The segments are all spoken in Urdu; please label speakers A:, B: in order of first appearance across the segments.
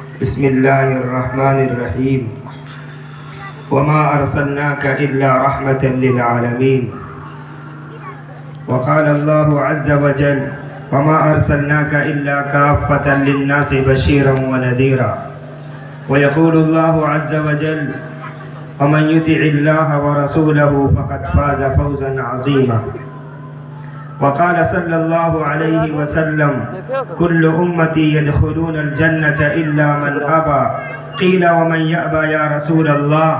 A: بسم الله الرحمن الرحيم وما أرسلناك إلا رحمة للعالمين وقال الله عز وجل وما أرسلناك إلا كافة للناس بشيرا ونذيرا ويقول الله عز وجل ومن يطع الله ورسوله فقد فاز فوزا عظيما وقال صلى الله عليه وسلم كل أمتي يدخلون الجنة إلا من أبى قيل ومن يأبى يا رسول الله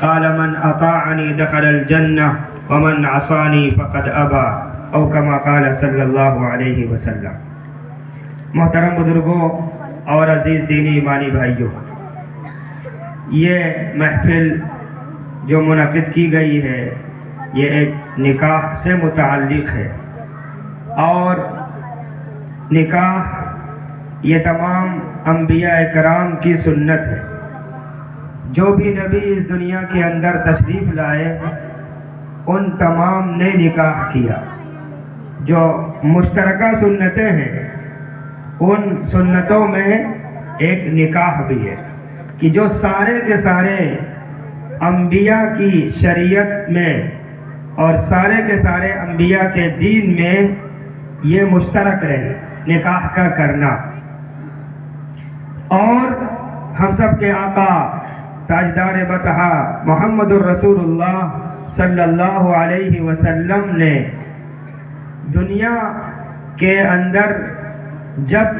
A: قال من أطاعني دخل الجنة ومن عصاني فقد أبى او كما قال صلی اللہ علیہ وسلم۔ محترم بزرگوں اور عزیز دینی ایمانی بھائیوں، یہ محفل جو منعقد کی گئی ہے یہ ایک نکاح سے متعلق ہے، اور نکاح یہ تمام انبیاء کرام کی سنت ہے۔ جو بھی نبی اس دنیا کے اندر تشریف لائے ان تمام نے نکاح کیا۔ جو مشترکہ سنتیں ہیں ان سنتوں میں ایک نکاح بھی ہے کہ جو سارے کے سارے انبیاء کی شریعت میں اور سارے کے سارے انبیاء کے دین میں یہ مشترک ہے نکاح کا کرنا۔ اور ہم سب کے آقا تاجدار بطحا محمد الرسول اللہ صلی اللہ علیہ وسلم نے دنیا کے اندر جب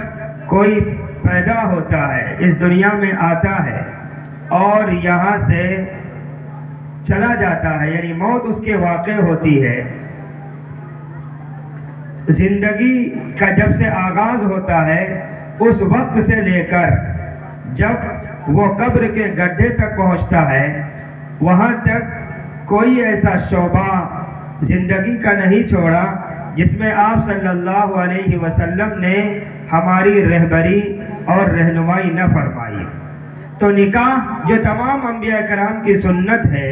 A: کوئی پیدا ہوتا ہے، اس دنیا میں آتا ہے اور یہاں سے چلا جاتا ہے، یعنی موت اس کے واقع ہوتی ہے، زندگی کا جب سے آغاز ہوتا ہے اس وقت سے لے کر جب وہ قبر کے گڈھے تک پہنچتا ہے، وہاں تک کوئی ایسا شعبہ زندگی کا نہیں چھوڑا جس میں آپ صلی اللہ علیہ وسلم نے ہماری رہبری اور رہنمائی نہ فرمائی۔ تو نکاح جو تمام انبیاء کرام کی سنت ہے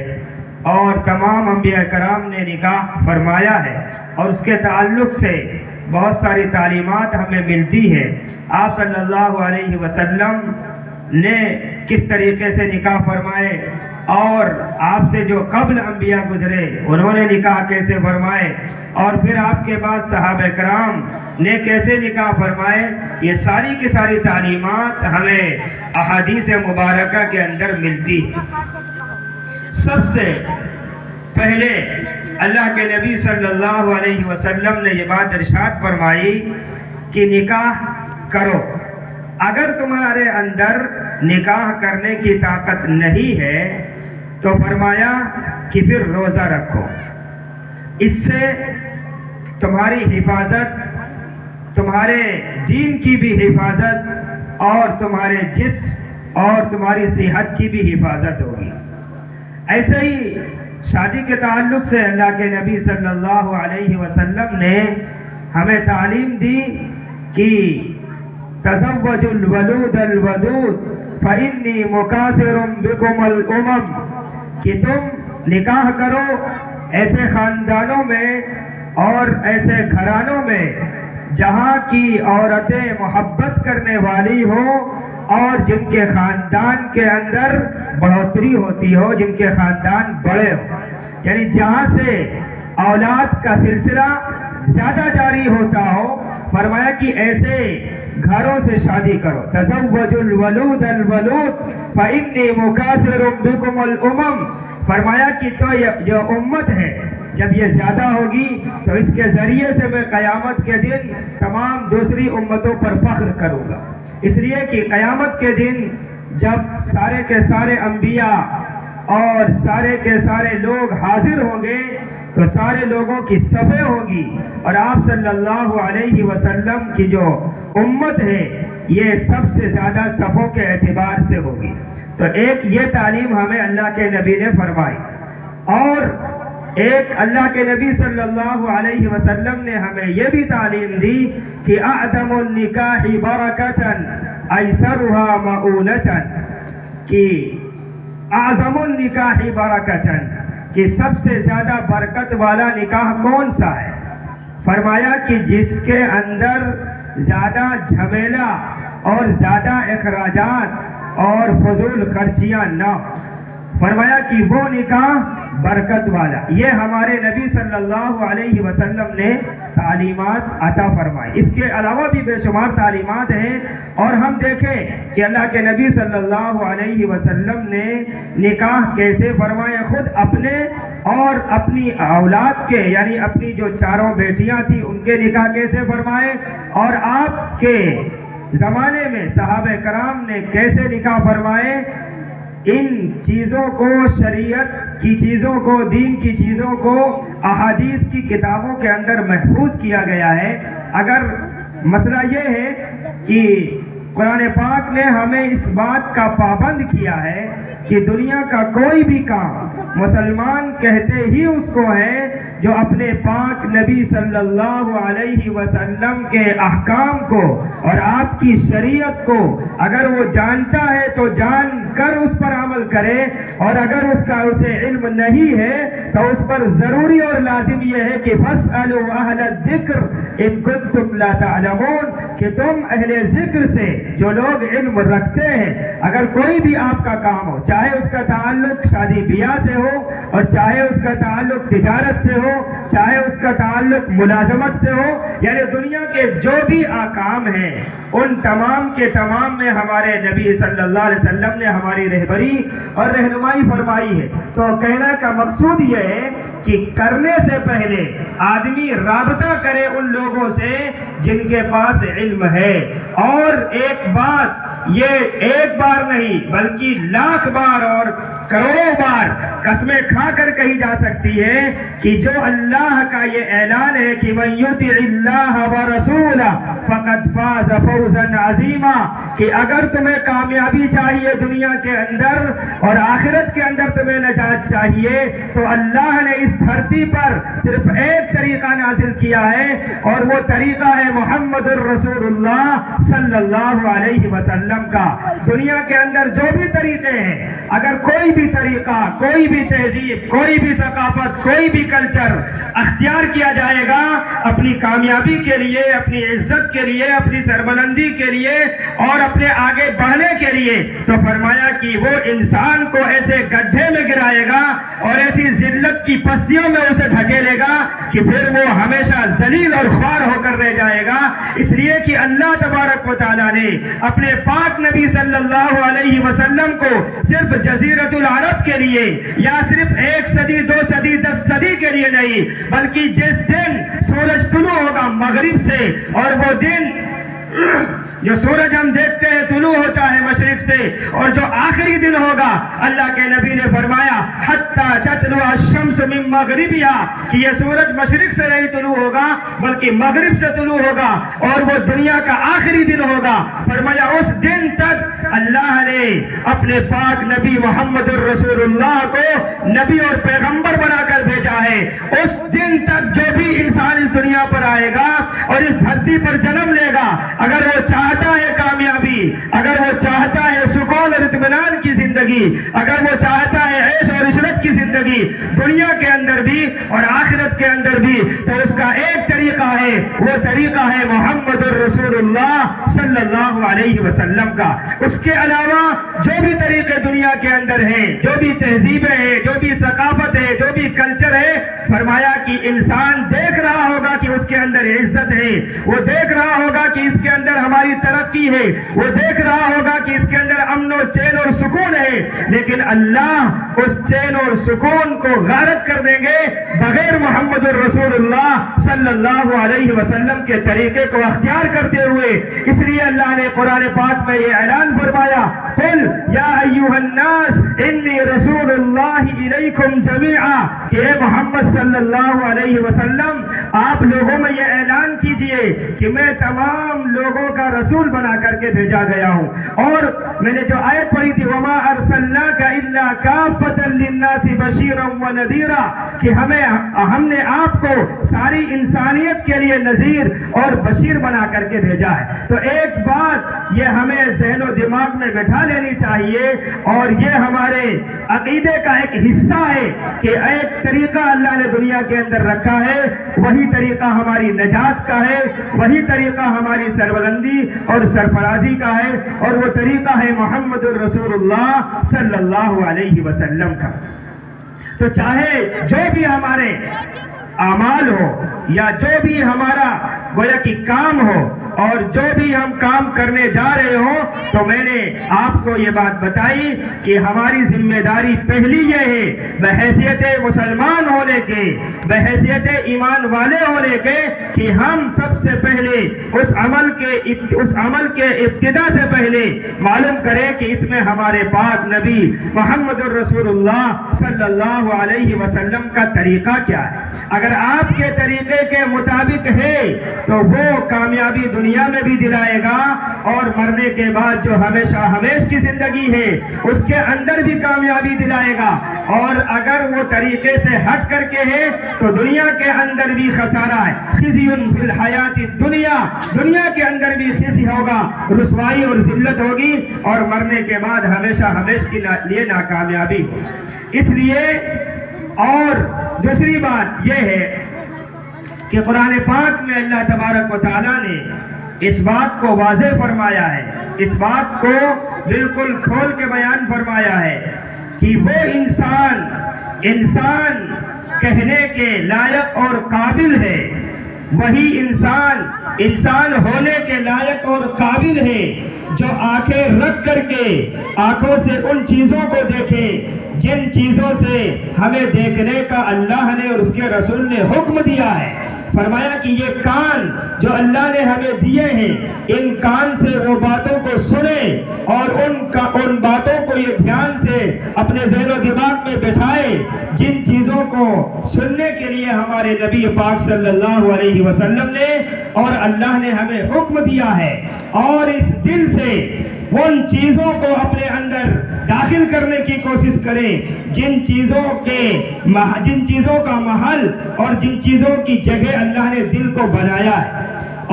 A: اور تمام انبیاء کرام نے نکاح فرمایا ہے، اور اس کے تعلق سے بہت ساری تعلیمات ہمیں ملتی ہے۔ آپ صلی اللہ علیہ وسلم نے کس طریقے سے نکاح فرمائے، اور آپ سے جو قبل انبیاء گزرے انہوں نے نکاح کیسے فرمائے، اور پھر آپ کے بعد صحابہ کرام نے کیسے نکاح فرمائے، یہ ساری کی ساری تعلیمات ہمیں احادیث مبارکہ کے اندر ملتی ہے۔ سب سے پہلے اللہ کے نبی صلی اللہ علیہ وسلم نے یہ بات ارشاد فرمائی کہ نکاح کرو۔ اگر تمہارے اندر نکاح کرنے کی طاقت نہیں ہے تو فرمایا کہ پھر روزہ رکھو، اس سے تمہاری حفاظت، تمہارے دین کی بھی حفاظت اور تمہارے جسم اور تمہاری صحت کی بھی حفاظت ہوگی۔ ایسے ہی شادی کے تعلق سے اللہ کے نبی صلی اللہ علیہ وسلم نے ہمیں تعلیم دی کہ تزوجوا الولود الودود فإنی مکاثر بکم الامم، کہ تم نکاح کرو ایسے خاندانوں میں اور ایسے گھرانوں میں جہاں کی عورتیں محبت کرنے والی ہوں اور جن کے خاندان کے اندر بڑھوتری ہوتی ہو، جن کے خاندان بڑے ہوں، یعنی جہاں سے اولاد کا سلسلہ زیادہ جاری ہوتا ہو۔ فرمایا کہ ایسے گھروں سے شادی کرو۔ تزوجوا الولود الولود فإنی مکاثر بکم الامم، فرمایا کہ تو یہ جو امت ہے جب یہ زیادہ ہوگی تو اس کے ذریعے سے میں قیامت کے دن تمام دوسری امتوں پر فخر کروں گا۔ اس لیے کہ قیامت کے دن جب سارے کے سارے انبیاء اور سارے کے سارے لوگ حاضر ہوں گے تو سارے لوگوں کی صفیں ہوگی، اور آپ صلی اللہ علیہ وسلم کی جو امت ہے یہ سب سے زیادہ صفوں کے اعتبار سے ہوگی۔ تو ایک یہ تعلیم ہمیں اللہ کے نبی نے فرمائی، اور ایک اللہ کے نبی صلی اللہ علیہ وسلم نے ہمیں یہ بھی تعلیم دی کہ اعظم النکاح برکۃ ایسرها مؤونۃ، کہ اعظم النکاح برکۃ، کہ سب سے زیادہ برکت والا نکاح کون سا ہے؟ فرمایا کہ جس کے اندر زیادہ جھمیلا اور زیادہ اخراجات اور فضول خرچیاں نہ. فرمایا کہ وہ نکاح برکت والا. یہ ہمارے نبی صلی اللہ علیہ وسلم نے تعلیمات عطا فرمائی. اس کے علاوہ بھی بے شمار تعلیمات ہیں، اور ہم دیکھیں کہ اللہ کے نبی صلی اللہ علیہ وسلم نے نکاح کیسے فرمایا، خود اپنے اور اپنی اولاد کے، یعنی اپنی جو چاروں بیٹیاں تھیں ان کے نکاح کیسے فرمائے، اور آپ کے زمانے میں صحابہ کرام نے کیسے نکاح فرمائے. ان چیزوں کو، شریعت کی چیزوں کو، دین کی چیزوں کو احادیث کی کتابوں کے اندر محفوظ کیا گیا ہے. اگر مسئلہ یہ ہے کہ قرآن پاک نے ہمیں اس بات کا پابند کیا ہے کہ دنیا کا کوئی بھی کام مسلمان کہتے ہی اس کو ہے جو اپنے پاک نبی صلی اللہ علیہ وسلم کے احکام کو اور آپ کی شریعت کو اگر وہ جانتا ہے تو جان کر اس پر عمل کرے، اور اگر اسے علم نہیں ہے تو اس پر ضروری اور لازم یہ ہے کہ فَاسْأَلُوا أَهْلَ الذِّكْرِ إِن كُنتُمْ لَا تَعْلَمُونَ، کہ تم اہل ذکر سے، جو لوگ علم رکھتے ہیں، اگر کوئی بھی آپ کا کام ہو، چاہے اس کا تعلق شادی بیاہ سے ہو، اور چاہے اس کا تعلق تجارت سے ہو، چاہے اس کا تعلق ملازمت سے ہو، یعنی دنیا کے جو بھی احکام ہیں ان تمام کے تمام میں ہمارے نبی صلی اللہ علیہ وسلم نے ہماری رہبری اور رہنمائی فرمائی ہے. تو کہنے کا مقصود یہ ہے کہ کرنے سے پہلے آدمی رابطہ کرے ان لوگوں سے جن کے پاس علم ہے. اور ایک بات، یہ ایک بار نہیں بلکہ لاکھ بار اور کروڑوں بار قسمیں کھا کر کہی جا سکتی ہے کہ جو اللہ کا یہ اعلان ہے کہ مَن یُطِعِ اللَّهَ وَرَسُولَهُ فَقَدْ فَازَ فَوْزًا عَظِیمًا، کہ اگر تمہیں کامیابی چاہیے دنیا کے اندر اور آخرت کے اندر تمہیں نجات چاہیے، تو اللہ نے اس دھرتی پر صرف ایک طریقہ نازل کیا ہے، اور وہ طریقہ ہے محمد الرسول اللہ صلی اللہ علیہ وسلم کا. دنیا کے اندر جو بھی طریقے ہیں، اگر کوئی بھی طریقہ، کوئی بھی تہذیب، کوئی بھی ثقافت، کوئی بھی کلچر اختیار کیا جائے گا اپنی کامیابی کے لیے، اپنی عزت کے لیے، اپنی سربلندی کے لیے اور اپنے آگے بڑھنے کے لیے، تو فرمایا کہ وہ انسان کو ایسے گڈھے میں گرائے گا اور ایسی ذلت کی پستیوں میں اسے ڈھکیلے گا کہ پھر وہ ہمیشہ ذلیل اور خوار ہو کر رہ جائے گا. اس لیے کہ اللہ تبارک و تعالیٰ نے اپنے پاک نبی صلی اللہ علیہ وسلم کو صرف جزیرۃ العرب کے لیے یا صرف 1 صدی 2 صدی 10 صدی کے لیے نہیں، بلکہ جس دن سورج طلوع ہوگا مغرب سے، اور وہ دن جو سورج ہم دیکھتے ہیں طلوع ہوتا ہے مشرق سے، اور جو آخری دن ہوگا اللہ کے نبی نے فرمایا حتی تطلع الشمس من مغربها، کہ یہ سورج مشرق سے نہیں طلوع ہوگا بلکہ مغرب سے طلوع ہوگا، اور وہ دنیا کا آخری دن ہوگا. فرمایا اس دن تک اللہ نے اپنے پاک نبی محمد الرسول اللہ کو نبی اور پیغمبر بنا کر بھیجا ہے. اس دن تک جو بھی انسان اس دنیا پر آئے گا اور اس دھرتی پر جنم لے گا، اگر وہ چاہتا ہے کامیابی، اگر وہ چاہتا ہے سکون اور اطمینان کی زندگی، اگر وہ چاہتا ہے عیش اور عشرت کی زندگی دنیا کے اندر بھی اور آخرت کے اندر بھی، تو اس کا ایک طریقہ ہے، وہ طریقہ ہے محمد الرسول اللہ صلی اللہ علیہ وسلم کا. اس کے علاوہ جو بھی طریقے دنیا کے اندر ہیں، جو بھی تہذیبیں ہیں، جو بھی ثقافت ہے، جو بھی کلچر ہے، فرمایا کہ انسان دیکھ رہا ہوگا کہ اس کے اندر عزت ہے، وہ دیکھ رہا ہوگا کہ اس کے اندر ہماری ترقی ہے، وہ دیکھ رہا ہوگا کہ اس کے اندر امن و چین اور سکون ہے، لیکن اللہ اس چین اور سکون کو غارت کر دیں گے بغیر محمد الرسول اللہ صلی اللہ علیہ وسلم کے طریقے کو اختیار کرتے ہوئے. اس لیے اللہ نے قرآن پاک میں یہ اعلان فرمایا قل یا ایھا الناس انی رسول اللہ الیکم جمیعا، کہ اے محمد صلی اللہ علیہ وسلم آپ لوگوں میں یہ اعلان کیجئے کہ میں تمام لوگوں کا رسول بنا کر کے بھیجا گیا ہوں. اور میں نے جو آیت پڑھی تھی وما ارسلناک الا کافۃ للناس بشیرا ونذیرا، کہ ہم نے آپ کو ساری انسانیت کے لیے نذیر اور بشیر بنا کر کے بھیجا ہے. تو ایک بات یہ ہمیں ذہن و دماغ میں بٹھا لینی چاہیے، اور یہ ہمارے عقیدے کا ایک حصہ پتا ہے کہ ایک طریقہ اللہ نے دنیا کے اندر رکھا ہے، وہی طریقہ ہماری نجات کا ہے، وہی طریقہ ہماری سربلندی اور سرفرازی کا ہے، اور وہ طریقہ ہے محمد الرسول اللہ صلی اللہ علیہ وسلم کا۔ تو چاہے جو بھی ہمارے اعمال ہو یا جو بھی ہمارا گویا کہ کام ہو اور جو بھی ہم کام کرنے جا رہے ہوں، تو میں نے آپ کو یہ بات بتائی کہ ہماری ذمہ داری پہلی یہ ہے بحیثیت مسلمان ہونے کے، بحیثیت ایمان والے ہونے کے، کہ ہم سب سے پہلے اس عمل کے ابتدا سے پہلے معلوم کریں کہ اس میں ہمارے پاک نبی محمد الرسول اللہ صلی اللہ علیہ وسلم کا طریقہ کیا ہے۔ اگر آپ کے طریقے کے مطابق ہے تو وہ کامیابی دنیا میں بھی دلائے گا، اور مرنے کے بعد جو ہمیشہ ہمیش کی زندگی ہے اس کے اندر بھی کامیابی دلائے گا، اور اگر وہ طریقے سے ہٹ کر کے ہے تو دنیا کے اندر بھی خسارہ ہے۔ خزی فی الحیات الدنیا، دنیا کے اندر بھی خزی ہوگا، رسوائی اور ذلت ہوگی، اور مرنے کے بعد ہمیشہ ہمیش کے لیے ناکامیابی۔ اس لیے اور دوسری بات یہ ہے کہ قرآن پاک میں اللہ تبارک و تعالیٰ نے اس بات کو واضح فرمایا ہے، اس بات کو بالکل کھول کے بیان فرمایا ہے کہ وہ انسان کہنے کے لائق اور قابل ہے، وہی انسان ہونے کے لائق اور قابل ہے جو آنکھیں رکھ کر کے آنکھوں سے ان چیزوں کو دیکھے جن چیزوں سے ہمیں دیکھنے کا اللہ نے اور اس کے رسول نے حکم دیا ہے۔ فرمایا کہ یہ کان جو اللہ نے ہمیں دیے ہیں، ان کان سے وہ باتوں کو سنیں اور ان باتوں کو یہ دھیان سے اپنے ذہن و دماغ میں بٹھائے جن چیزوں کو سننے کے لیے ہمارے نبی پاک صلی اللہ علیہ وسلم نے اور اللہ نے ہمیں حکم دیا ہے، اور اس دل سے ان چیزوں کو اپنے اندر داخل کرنے کی کوشش کریں جن چیزوں کا محل اور جن چیزوں کی جگہ اللہ نے دل کو بنایا ہے۔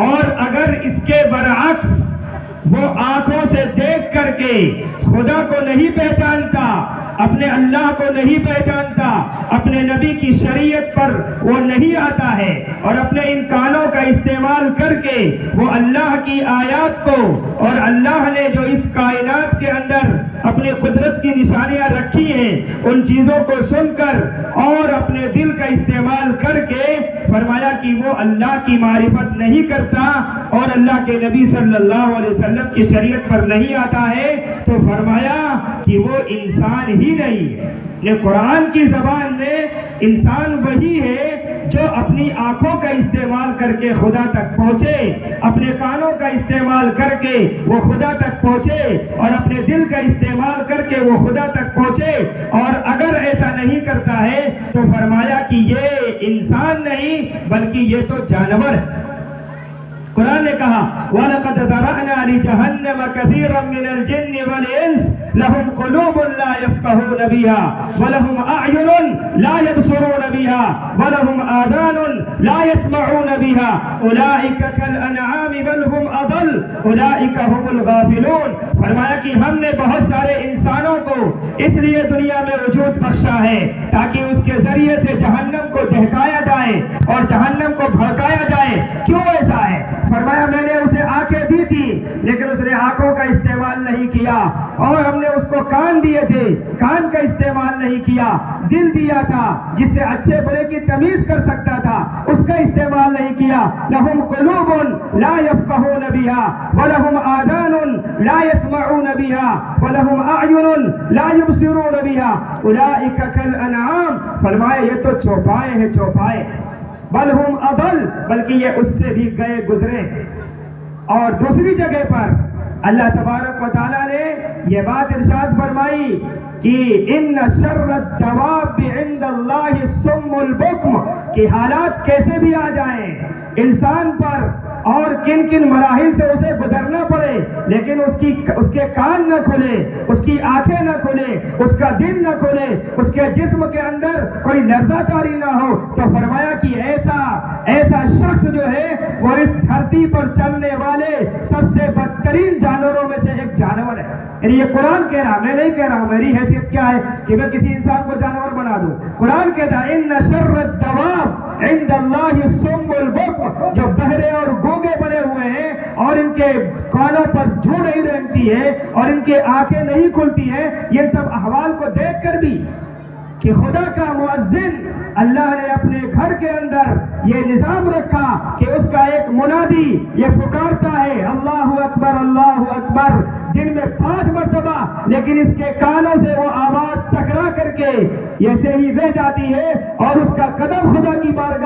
A: اور اگر اس کے برعکس وہ آنکھوں سے دیکھ کر کے خدا کو نہیں پہچانتا، اپنے اللہ کو نہیں پہچانتا، اپنے نبی کی شریعت پر وہ نہیں آتا ہے، اور اپنے ان کانوں کا استعمال کر کے وہ اللہ کی آیات کو اور اللہ نے جو اس کائنات کے اندر اپنے قدرت کی نشانیاں رکھی ہیں ان چیزوں کو سن کر اور اپنے دل کا استعمال کر کے، فرمایا کہ وہ اللہ کی معرفت نہیں کرتا اور اللہ کے نبی صلی اللہ علیہ وسلم کی شریعت پر نہیں آتا ہے، تو فرمایا کہ وہ انسان ہی نہیں ہے۔ یہ قرآن کی زبان میں انسان وہی ہے جو اپنی آنکھوں کا استعمال کر کے خدا تک پہنچے، اپنے کانوں کا استعمال کر کے وہ خدا تک پہنچے، اور اپنے دل کا استعمال کر کے وہ خدا تک پہنچے۔ اور اگر ایسا نہیں کرتا ہے تو فرمایا کہ یہ انسان نہیں بلکہ یہ تو جانور ہے۔ قرآن نے کہا وَلَقَدْ ذَرَأْنَا لِجَهَنَّمَ كَثِيرًا مِنَ الْجِنِّ وَالْإِنسِ لَهُمْ قُلُوبٌ لَا يَفْقَهُونَ بِهَا وَلَهُمْ أَعْيُنٌ لَا يَبْصِرُونَ بِهَا وَلَهُمْ آذَانٌ لَا يَسْمَعُونَ بِهَا أُولَئِكَ كَالْأَنْعَامِ بَلْ هُمْ أَضَلُّ أُولَئِكَ هُمُ الْغَافِلُونَ۔ فرمایا کہ ہم نے بہت سارے انسانوں کو اس لیے دنیا میں وجود بخشا ہے تاکہ اس کے ذریعے سے جہنم کو دہکایا جائے اور جہنم کو بھڑکایا جائے۔ کیوں ایسا ہے؟ فرمایا میں نے اسے آنکھیں دی تھی لیکن اس نے آنکھوں کا استعمال نہیں کیا، اور ہم نے اس کو کان دیے تھے، کان کا استعمال نہیں کیا، دل دیا تھا جس سے اچھے برے کی تمیز کر سکتا تھا، اس کا استعمال نہیں کیا۔ لہم قلوب لا یفقہون بها ولہم آذان لا یسمعون بها ولہم اعین لا یبصرون بها اولئک کالانعام۔ فرمایا یہ تو چوپائے ہیں، چوپائے، بل ہم اضل، بلکہ یہ اس سے بھی گئے گزرے۔ اور دوسری جگہ پر اللہ تبارک و تعالیٰ نے یہ بات ارشاد فرمائی کہ ان شر الدواب عند اللہ الصم البکم، کہ حالات کیسے بھی آ جائیں انسان پر اور کن کن مراحل سے اسے گزرنا پڑے لیکن اس کے کان نہ کھلے، اس کی آنکھیں نہ کھلے، اس کا دل نہ کھلے، اس کے جسم کے اندر کوئی لرزہ طاری نہ ہو، تو فرمایا کہ ایسا شخص جو ہے وہ اس دھرتی پر چلنے والے سب سے بدترین جانوروں میں سے ایک جانور ہے۔ یعنی یہ قرآن کہہ رہا، میں نہیں کہہ رہا ہوں، میری حیثیت کیا ہے کہ میں کسی انسان کو جانور بنا بتا دوں. قرآن کہتا ہے ان شر الدواب عند اللہ الصم البکم، جو بہرے اور گونگے بنے ہوئے ہیں اور ان کے کانوں پر جھو نہیں رہتی ہے اور ان کے آنکھیں نہیں کھلتی ہیں، یہ سب احوال کو دیکھ کر بھی کہ خدا کا مؤذن اللہ نے اپنے گھر کے اندر یہ نظام رکھا کہ اس کا ایک منادی یہ پکارتا ہے اللہ اکبر اللہ اکبر دن میں 5 مرتبہ، لیکن اس کے کانوں سے وہ آواز ٹکرا کر کے ایسے ہی رہ جاتی ہے اور اس کا قدم خدا کی بارگاہ